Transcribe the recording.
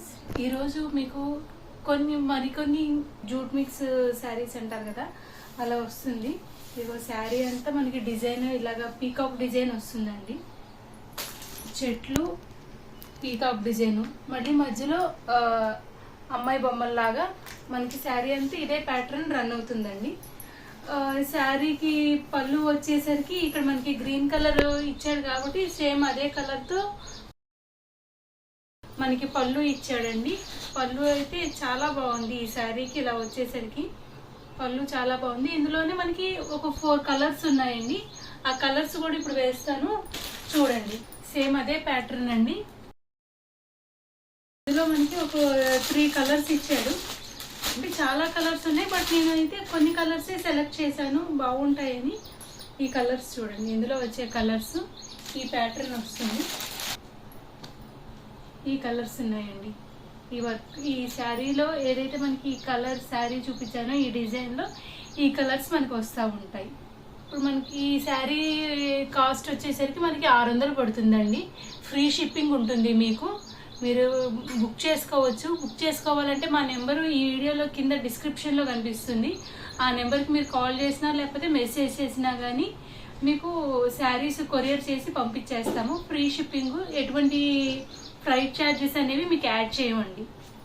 Friends, ఈరోజు మీకు మరికొన్ని జూట్ మిక్స్ శారీస్ అంటారు కదా, అలా వస్తుంది. ఇదిగో శారీ అంతా మనకి డిజైన్ ఇలాగా పీకాక్ డిజైన్ వస్తుందండి. చెట్లు పీకాక్ డిజైన్, మళ్ళీ మధ్యలో అమ్మాయి బొమ్మల్లాగా మనకి శారీ అంతా ఇదే ప్యాటర్న్ రన్ అవుతుందండి. శారీకి పళ్ళు వచ్చేసరికి ఇక్కడ మనకి గ్రీన్ కలర్ ఇచ్చాడు కాబట్టి సేమ్ అదే కలర్తో మనకి పళ్ళు ఇచ్చాడండి. పళ్ళు అయితే చాలా బాగుంది. ఈ శారీకి ఇలా వచ్చేసరికి పళ్ళు చాలా బాగుంది. ఇందులోనే మనకి ఒక 4 కలర్స్ ఉన్నాయండి. ఆ కలర్స్ కూడా ఇప్పుడు వేస్తాను, చూడండి. సేమ్ అదే ప్యాటర్న్ అండి. ఇందులో మనకి ఒక 3 కలర్స్ ఇచ్చాడు. అంటే చాలా కలర్స్ ఉన్నాయి, బట్ నేనైతే కొన్ని కలర్సే సెలెక్ట్ చేశాను బాగుంటాయని. ఈ కలర్స్ చూడండి, ఇందులో వచ్చే కలర్స్ ఈ ప్యాటర్న్ వస్తుంది. ఈ కలర్స్ ఉన్నాయండి. ఈ వర్క్ ఈ శారీలో ఏదైతే మనకి ఈ కలర్ శారీ చూపించానో ఈ డిజైన్లో ఈ కలర్స్ మనకు వస్తూ ఉంటాయి. ఇప్పుడు మనకి ఈ శారీ కాస్ట్ వచ్చేసరికి మనకి 600 పడుతుందండి. ఫ్రీ షిప్పింగ్ ఉంటుంది. మీరు బుక్ చేసుకోవచ్చు. బుక్ చేసుకోవాలంటే మా నెంబరు ఈ వీడియోలో కింద డిస్క్రిప్షన్లో కనిపిస్తుంది. ఆ నెంబర్కి మీరు కాల్ చేసినా లేకపోతే మెసేజ్ చేసినా కానీ మీకు శారీస్ కొరియర్ చేసి పంపించేస్తాము. ఫ్రీ షిప్పింగ్, ఎటువంటి ఫ్లైట్ ఛార్జెస్ అనేవి మీకు యాడ్ చేయమండి.